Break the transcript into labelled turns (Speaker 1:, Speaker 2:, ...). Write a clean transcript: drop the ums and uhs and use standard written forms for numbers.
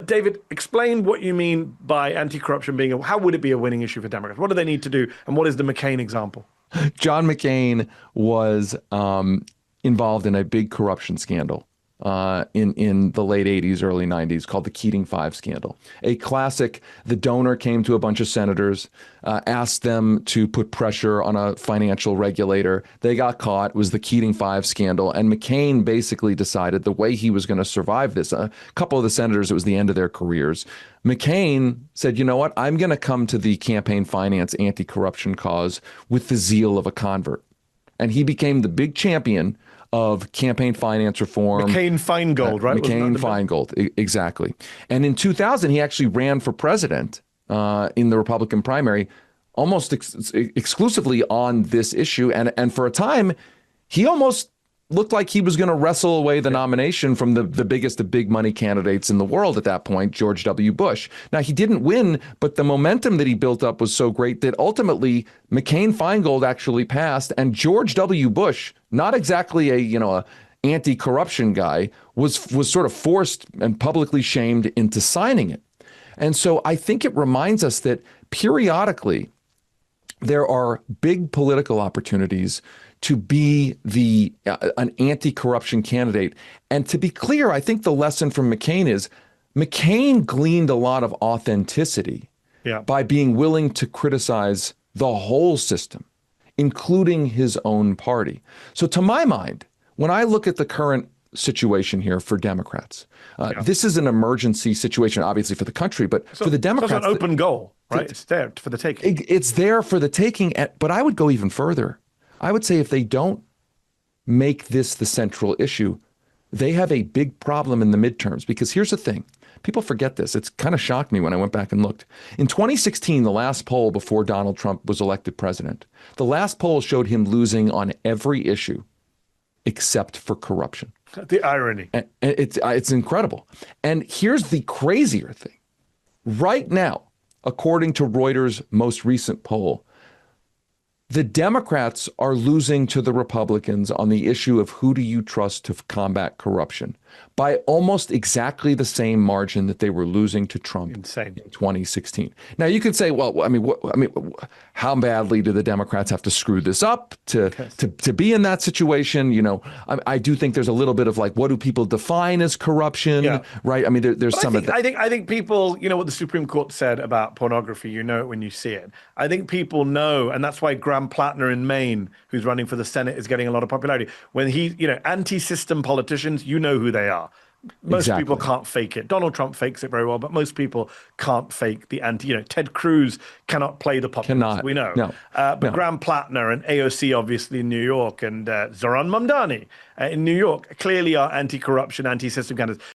Speaker 1: David, explain what you mean by anti-corruption being how would it be a winning issue for Democrats? What do they need to do? And what is the McCain example?
Speaker 2: John McCain was involved in a big corruption scandal in the late 80s, early 90s called the Keating Five scandal. A classic, the donor came to a bunch of senators, asked them to put pressure on a financial regulator. They got caught. It was the Keating Five scandal. And McCain basically decided the way he was going to survive this. A couple of the senators, it was the end of their careers. McCain said, you know what, I'm going to come to the campaign finance anti-corruption cause with the zeal of a convert. And he became the big champion of campaign finance reform.
Speaker 1: McCain-Feingold, right?
Speaker 2: McCain-Feingold, exactly. And in 2000, he actually ran for president in the Republican primary, almost exclusively on this issue. And for a time, he almost looked like he was going to wrestle away the nomination from the biggest of big money candidates in the world at that point, George W. Bush. Now, he didn't win, but the momentum that he built up was so great that ultimately McCain-Feingold actually passed, and George W. Bush, not exactly a anti-corruption guy, was sort of forced and publicly shamed into signing it. And so I think it reminds us that periodically there are big political opportunities to be an anti-corruption candidate. And to be clear, I think the lesson from McCain is McCain gleaned a lot of authenticity by being willing to criticize the whole system, including his own party. So to my mind, when I look at the current situation here for Democrats, this is an emergency situation, obviously, for the country, but for the Democrats.
Speaker 1: It's an open goal, right? It's there for the taking.
Speaker 2: It's there for the taking, but I would go even further. I would say if they don't make this the central issue, they have a big problem in the midterms. Because here's the thing. People forget this. It's kind of shocked me when I went back and looked. In 2016, the last poll before Donald Trump was elected president, the last poll showed him losing on every issue except for corruption.
Speaker 1: The irony.
Speaker 2: And it's incredible. And here's the crazier thing. Right now, according to Reuters' most recent poll, the Democrats are losing to the Republicans on the issue of who do you trust to combat corruption by almost exactly the same margin that they were losing to Trump in 2016. Now, you could say, well, how badly do the Democrats have to screw this up to be in that situation? You know, I do think there's a little bit of like, what do people define as corruption, right? I mean, there's some of that.
Speaker 1: I think people, you know what the Supreme Court said about pornography, you know it when you see it. I think people know, and that's why Graham Plattner in Maine, who's running for the Senate, is getting a lot of popularity. When anti-system politicians, you know who they are. Most people can't fake it. Donald Trump fakes it very well, but most people can't fake the Ted Cruz cannot play the populist. We know. But Graham Plattner and AOC, obviously, in New York, and Zohran Mamdani in New York clearly are anti-corruption, anti-system candidates.